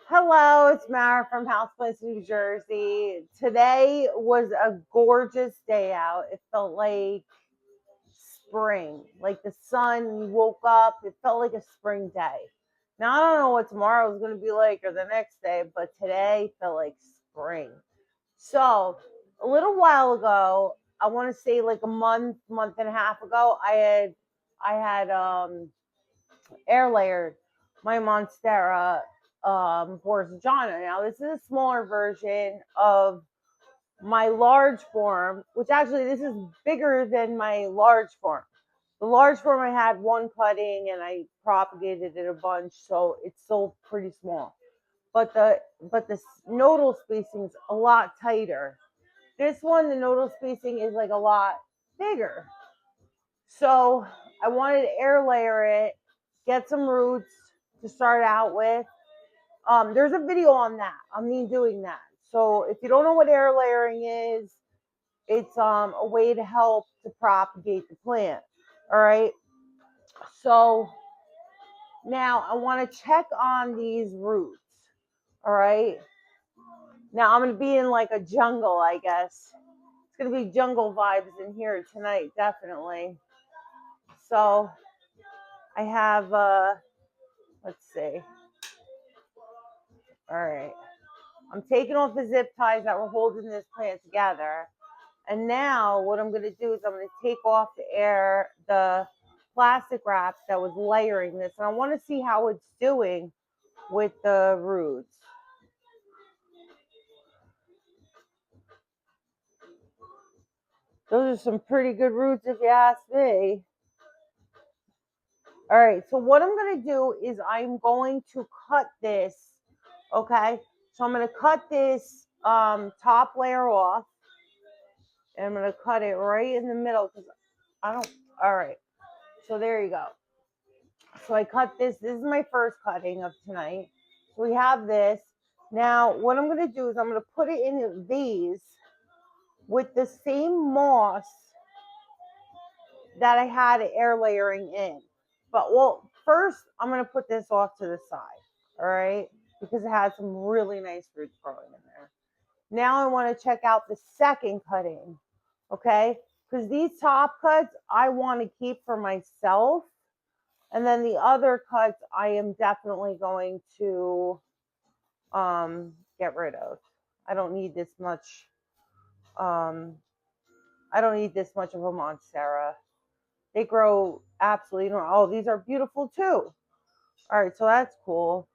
Hello, it's Mara from Houseplants, New Jersey. Today was a gorgeous day out. It felt like spring, like the sun. We woke up, it felt like a spring day. Now, I don't know what tomorrow is going to be like or the next day, but today felt like spring. So, a little while ago, I want to say like a month and a half ago, I had air layered my Monstera Borzagina. Now, this is a smaller version of my large form, which actually this is bigger than my large form. The large form I had one cutting and I propagated it a bunch, so it's still pretty small. But the nodal spacing is a lot tighter. This one, the nodal spacing is like a lot bigger. So I wanted to air layer it, get some roots to start out with. There's a video on that, on me doing that. So if you don't know what air layering is, it's a way to help to propagate the plant. All right. So now I want to check on these roots. All right. Now I'm gonna be in like a jungle, I guess. It's gonna be jungle vibes in here tonight, definitely. So I have let's see. All right. I'm taking off the zip ties that were holding this plant together. And now what I'm going to do is I'm going to take off the plastic wrap that was layering this. And I want to see how it's doing with the roots. Those are some pretty good roots if you ask me. All right, so what I'm going to do is I'm going to cut this, okay? So I'm going to cut this top layer off. And I'm going to cut it right in the middle because I don't, all right. So there you go. So I cut this. This is my first cutting of tonight. So we have this. Now, what I'm going to do is I'm going to put it in a vase with the same moss that I had air layering in. But, well, first, I'm going to put this off to the side, all right? Because it has some really nice roots growing in there. Now I want to check out the second cutting, okay? Because these top cuts I want to keep for myself. And then the other cuts I am definitely going to get rid of. I don't need this much. I don't need this much of a Monstera. They grow absolutely normal. Oh, these are beautiful too. All right, so that's cool.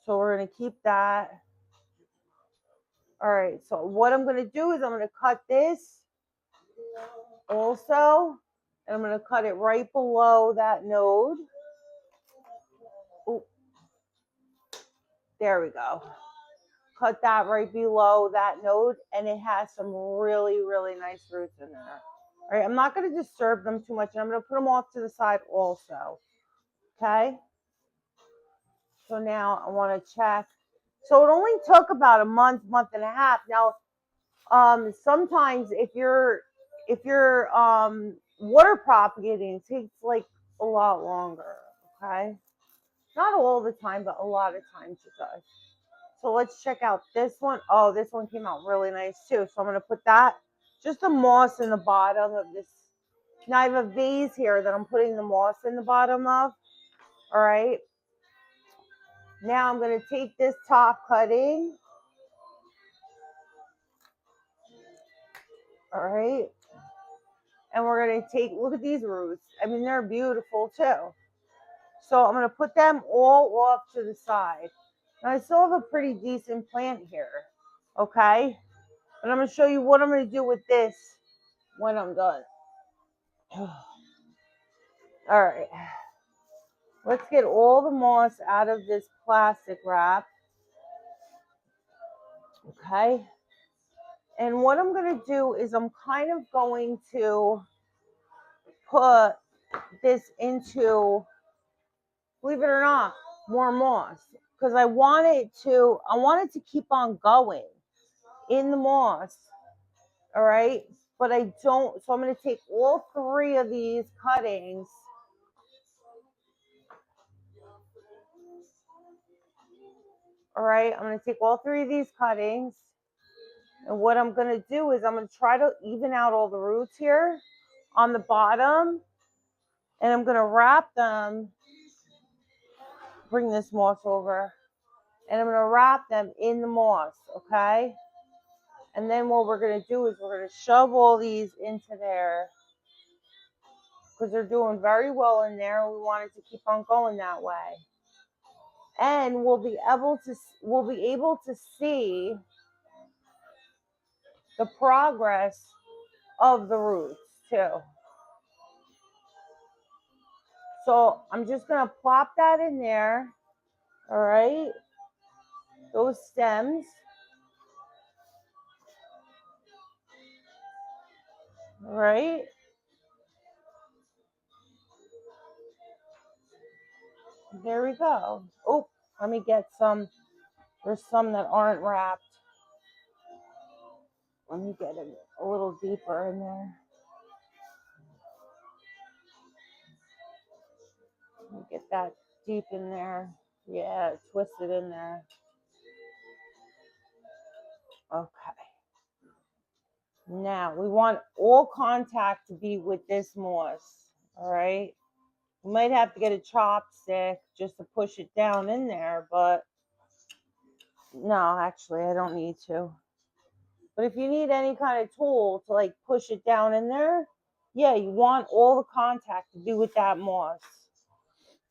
So we're gonna keep that. All right, so what I'm gonna do is I'm gonna cut this also, and I'm gonna cut it right below that node. Ooh, there we go. Cut that right below that node, and it has some really, really nice roots in there. All right, I'm not going to disturb them too much, and I'm going to put them off to the side also. Okay. So now I want to check. So it only took about a month and a half. Now, sometimes if you're water propagating, it takes like a lot longer. Okay. Not all the time, but a lot of times it does. So let's check out this one. Oh, this one came out really nice too. So I'm going to put that, just the moss in the bottom of this. Now I have a vase here that I'm putting the moss in the bottom of. All right. Now I'm going to take this top cutting. All right. And we're going to look at these roots. I mean, they're beautiful too. So I'm going to put them all off to the side. Now I still have a pretty decent plant here. Okay. And I'm going to show you what I'm going to do with this when I'm done. All right. Let's get all the moss out of this plastic wrap. Okay. And what I'm going to do is I'm kind of going to put this into, believe it or not, more moss. Because I want it to keep on going in the moss. All right. But I don't, so I'm going to take all three of these cuttings. All right, I'm going to take all three of these cuttings. And what I'm going to do is I'm going to try to even out all the roots here on the bottom. And I'm going to wrap them, bring this moss over, and I'm going to wrap them in the moss, okay? And then what we're going to do is we're going to shove all these into there because they're doing very well in there. We want it to keep on going that way. And we'll be able to see the progress of the roots too. So I'm just going to plop that in there. All right. Those stems. All right. There we go. Oh, let me get some. There's some that aren't wrapped. Let me get it a little deeper in there. Let me get that deep in there. Yeah, twist it in there. Okay. Now we want all contact to be with this moss. All right. You might have to get a chopstick just to push it down in there, but no, actually, I don't need to. But if you need any kind of tool to like push it down in there, yeah, you want all the contact to be with that moss.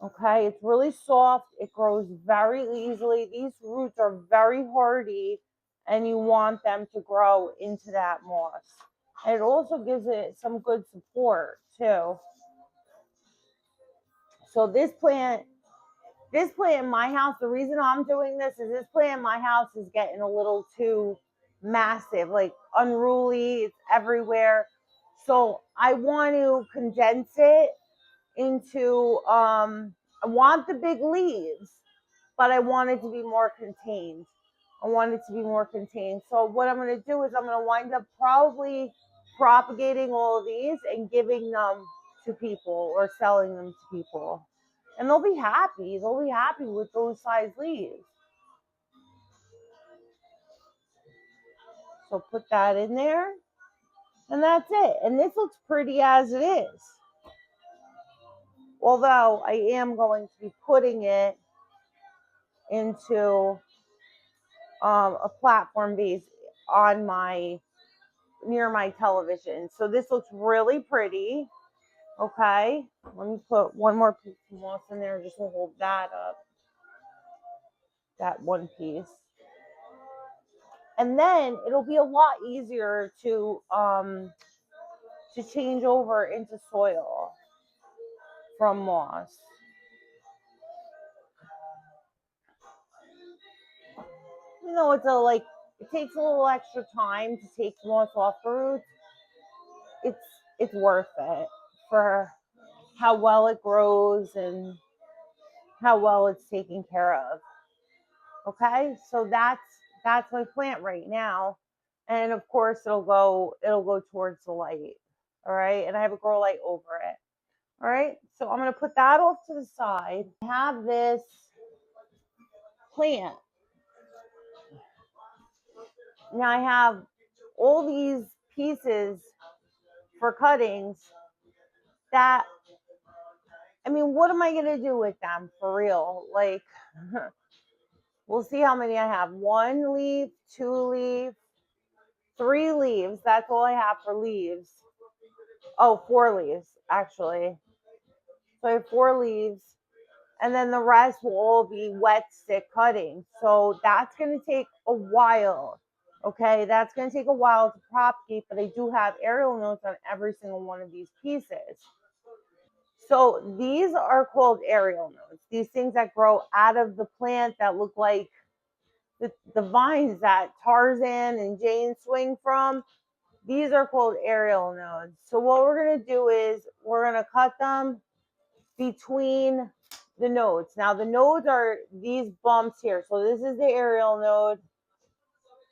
Okay, it's really soft. It grows very easily. These roots are very hardy, and you want them to grow into that moss. And it also gives it some good support too. So this plant in my house, the reason I'm doing this is this plant in my house is getting a little too massive, like unruly. It's everywhere. So I want to condense it into, I want the big leaves, but I want it to be more contained. So what I'm going to do is I'm going to wind up probably propagating all of these and giving them to people or selling them to people. And they'll be happy. They'll be happy with those size leaves. So put that in there. And that's it. And this looks pretty as it is. Although I am going to be putting it into a platform base on near my television. So this looks really pretty. Okay. Let me put one more piece of moss in there just to hold that up. That one piece. And then it'll be a lot easier to change over into soil from moss. You know, it takes a little extra time to take moss off the roots. It's worth it for how well it grows and how well it's taken care of. Okay, so that's my plant right now, and of course it'll go towards the light. All right, and I have a grow light over it. All right, so I'm gonna put that off to the side. I have this plant. Now I have all these pieces for cuttings that, I mean, what am I gonna do with them for real? Like, we'll see how many I have. 1 leaf, 2 leaf, 3 leaves. That's all I have for leaves. Oh, 4 leaves, actually. So I have 4 leaves. And then the rest will all be wet stick cutting. So that's going to take a while. Okay, that's going to take a while to propagate, but I do have aerial notes on every single one of these pieces. So these are called aerial notes. These things that grow out of the plant that look like the vines that Tarzan and Jane swing from. These are called aerial nodes. So what we're going to do is we're going to cut them between the nodes. Now the nodes are these bumps here. So this is the aerial node.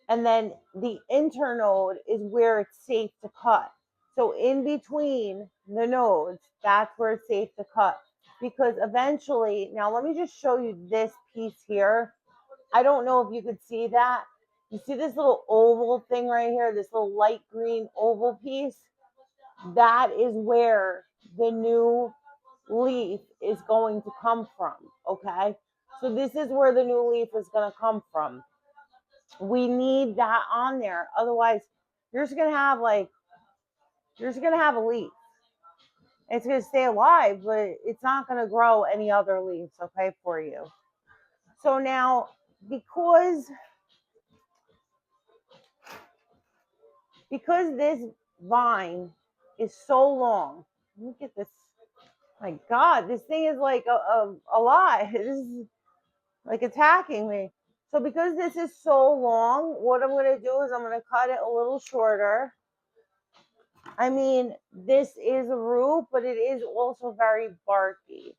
And then the internode is where it's safe to cut. So in between the nodes, that's where it's safe to cut. Because eventually, now let me just show you this piece here. I don't know if you could see that. You see this little oval thing right here, this little light green oval piece? That is where the new leaf is going to come from, okay? So this is where the new leaf is going to come from. We need that on there. Otherwise, you're just going to have a leaf. It's going to stay alive, but it's not going to grow any other leaves, okay, for you. So now, because this vine is so long, look at this. My God, this thing is like a lot. This is like attacking me. So because this is so long, what I'm going to do is I'm going to cut it a little shorter. I mean, this is a root, but it is also very barky.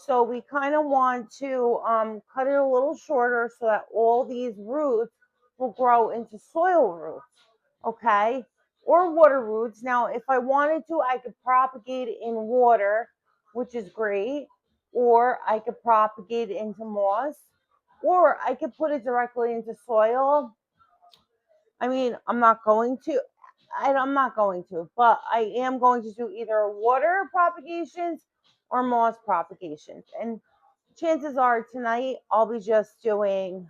So we kind of want to cut it a little shorter so that all these roots will grow into soil roots, okay? Or water roots. Now, if I wanted to, I could propagate it in water, which is great. Or I could propagate it into moss. Or I could put it directly into soil. I mean, I'm not going to, but I am going to do either water propagations or moss propagations. And chances are tonight I'll be just doing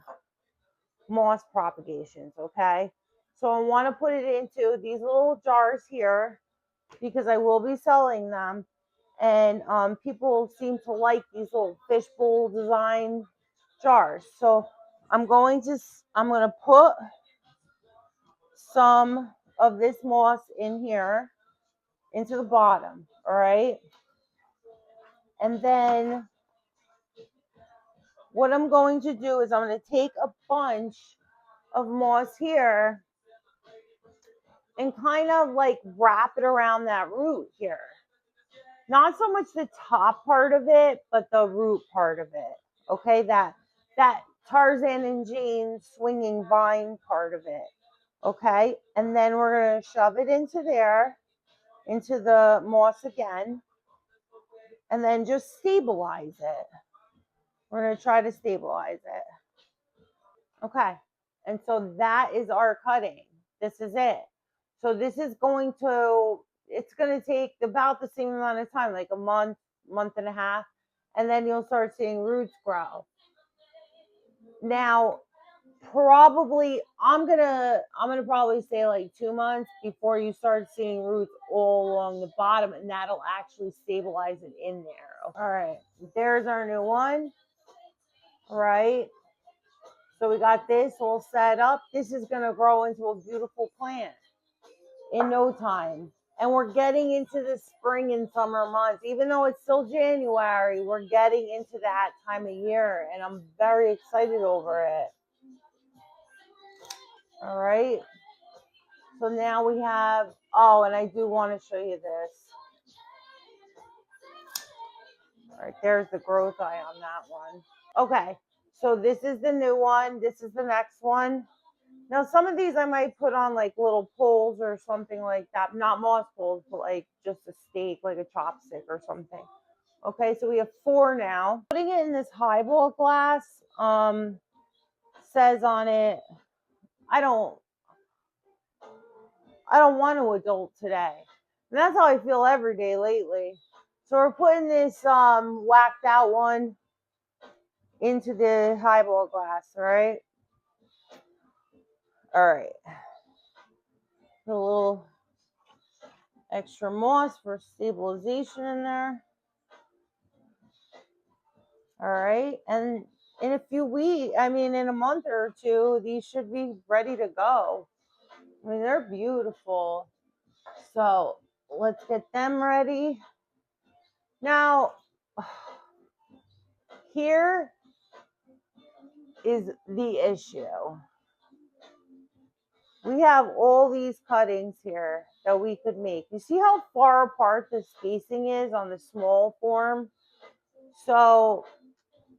moss propagations, okay? So I want to put it into these little jars here because I will be selling them. And people seem to like these little fishbowl design jars. So I'm going to put some of this moss in here into the bottom, all right? And then what I'm going to do is I'm going to take a bunch of moss here and kind of like wrap it around that root here. Not so much the top part of it, but the root part of it. Okay, that Tarzan and Jane swinging vine part of it. Okay, and then we're going to shove it into there, into the moss again, and then just stabilize it. We're going to try to stabilize it. Okay, and so that is our cutting. This is it. So this is going to, it's going to take about the same amount of time, like a month, month and a half, and then you'll start seeing roots grow. Now, probably I'm gonna probably say like 2 months before you start seeing roots all along the bottom, and that'll actually stabilize it in there. All right, there's our new one. All right, so we got this all set up. This is gonna grow into a beautiful plant in no time. And we're getting into the spring and summer months. Even though it's still January, we're getting into that time of year, and I'm very excited over it. All right. So now we have, oh, and I do want to show you this. All right, there's the growth eye on that one. Okay, so this is the new one. This is the next one. Now, some of these I might put on like little poles or something like that. Not moss poles, but like just a stake, like a chopstick or something. Okay, so we have 4 now. Putting it in this highball glass says on it, I don't want to adult today. And that's how I feel every day lately. So we're putting this whacked out one into the highball glass, right? All right. Put a little extra moss for stabilization in there. All right. And in a few weeks, I mean, in a month or two, these should be ready to go. I mean, they're beautiful. So let's get them ready. Now, here is the issue. We have all these cuttings here that we could make. You see how far apart the spacing is on the small form? So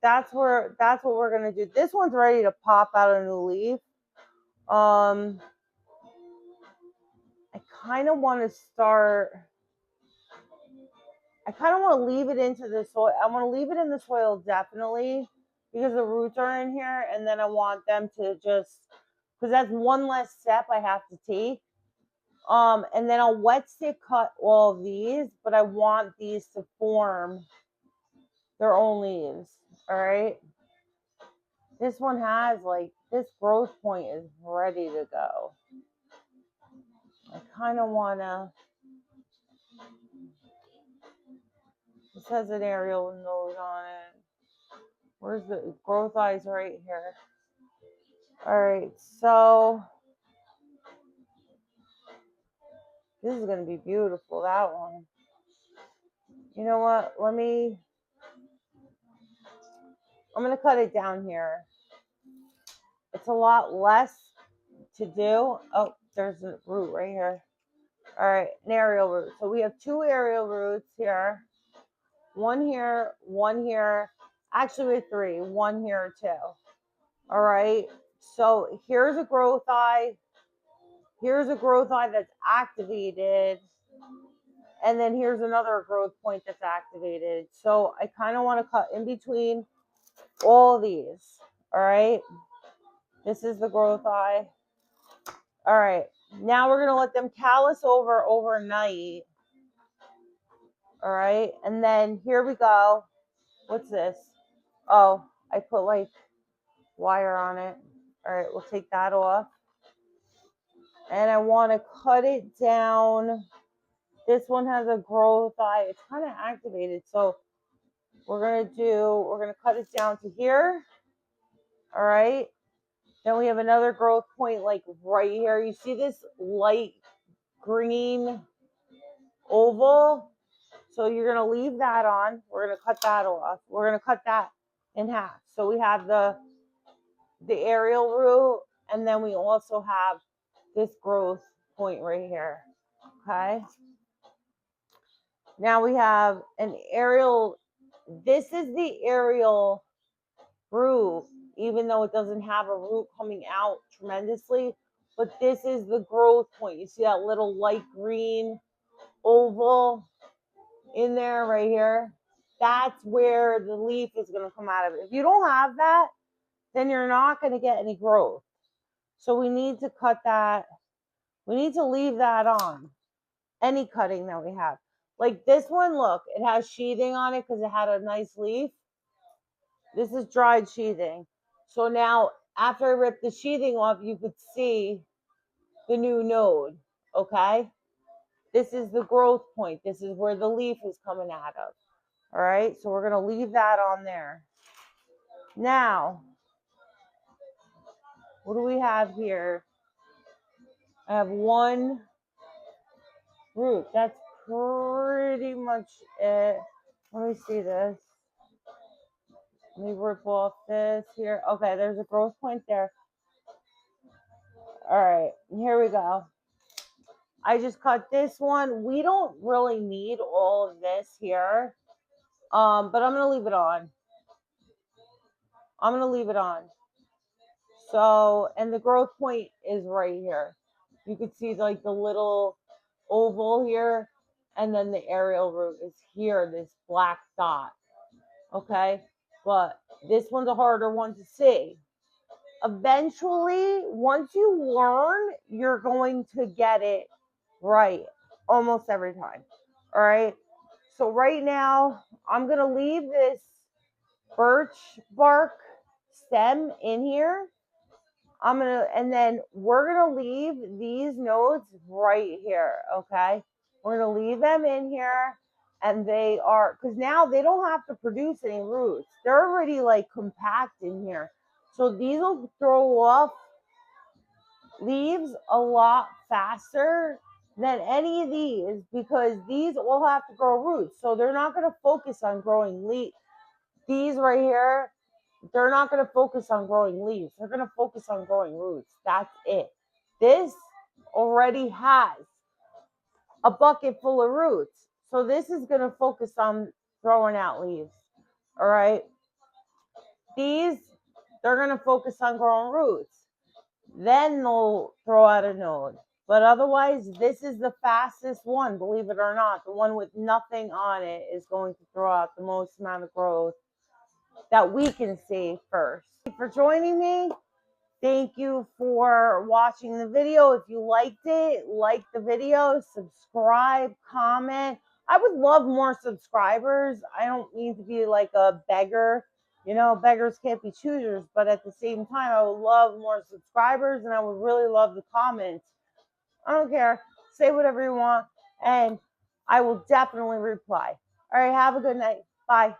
that's what we're gonna do. This one's ready to pop out a new leaf. I kind of want to leave it into the soil. I want to leave it in the soil definitely, because the roots are in here, and then I want them to just, because that's one less step I have to take. And then I'll wet stick cut all of these, but I want these to form their own leaves. All right. This one has like, this growth point is ready to go. I kind of want to, this has an aerial node on it. Where's the growth eyes? Right here. All right. So this is going to be beautiful, that one. You know what? I'm going to cut it down here. It's a lot less to do. Oh, there's a root right here. All right, an aerial root. So we have two aerial roots here. One here, one here. Actually, we have three. One here, two. All right. So here's a growth eye. Here's a growth eye that's activated. And then here's another growth point that's activated. So I kind of want to cut in between all these. All right. This is the growth eye. All right. Now we're going to let them callus over overnight. All right. And then here we go. What's this? Oh, I put like wire on it. All right. We'll take that off. And I want to cut it down. This one has a growth eye. It's kind of activated. So we're going to cut it down to here. All right. Then we have another growth point like right here. You see this light green oval? So you're going to leave that on. We're going to cut that off. We're going to cut that in half. So we have the aerial root, and then we also have this growth point right here. Okay. Now we have an aerial. This is the aerial root, even though it doesn't have a root coming out tremendously. But this is the growth point. You see that little light green oval in there right here? That's where the leaf is going to come out of it. If you don't have that, then you're not going to get any growth. So we need to cut that. We need to leave that on. Any cutting that we have. Like this one, look, it has sheathing on it because it had a nice leaf. This is dried sheathing. So now, after I rip the sheathing off, you could see the new node, okay? This is the growth point. This is where the leaf is coming out of. All right, so we're going to leave that on there. Now, what do we have here? I have one root. That's pretty much it. Let me see this. Let me rip off this here. Okay, there's a growth point there. All right, here we go. I just cut this one. We don't really need all of this here, but I'm going to leave it on. I'm going to leave it on. So, and the growth point is right here. You could see like the little oval here, and then the aerial root is here, this black dot. Okay, but this one's a harder one to see. Eventually, once you learn, you're going to get it right almost every time. All right. So right now, I'm going to leave this birch bark stem in here. And then we're going to leave these nodes right here. Okay. We're going to leave them in here. And they are, because now they don't have to produce any roots. They're already like compact in here. So these will throw off leaves a lot faster than any of these, because these all have to grow roots. So they're not going to focus on growing leaves. These right here, they're not going to focus on growing leaves. They're going to focus on growing roots. That's it. This already has a bucket full of roots. So this is going to focus on throwing out leaves. All right. These, they're going to focus on growing roots. Then they'll throw out a node. But otherwise, this is the fastest one, believe it or not. The one with nothing on it is going to throw out the most amount of growth. that we can see first. Thank you for joining me. Thank you for watching the video. If you liked it, like the video, subscribe, comment. I would love more subscribers. I don't mean to be like a beggar. You know, beggars can't be choosers, but at the same time, I would love more subscribers and I would really love the comments. I don't care. Say whatever you want, and I will definitely reply. All right, have a good night. Bye.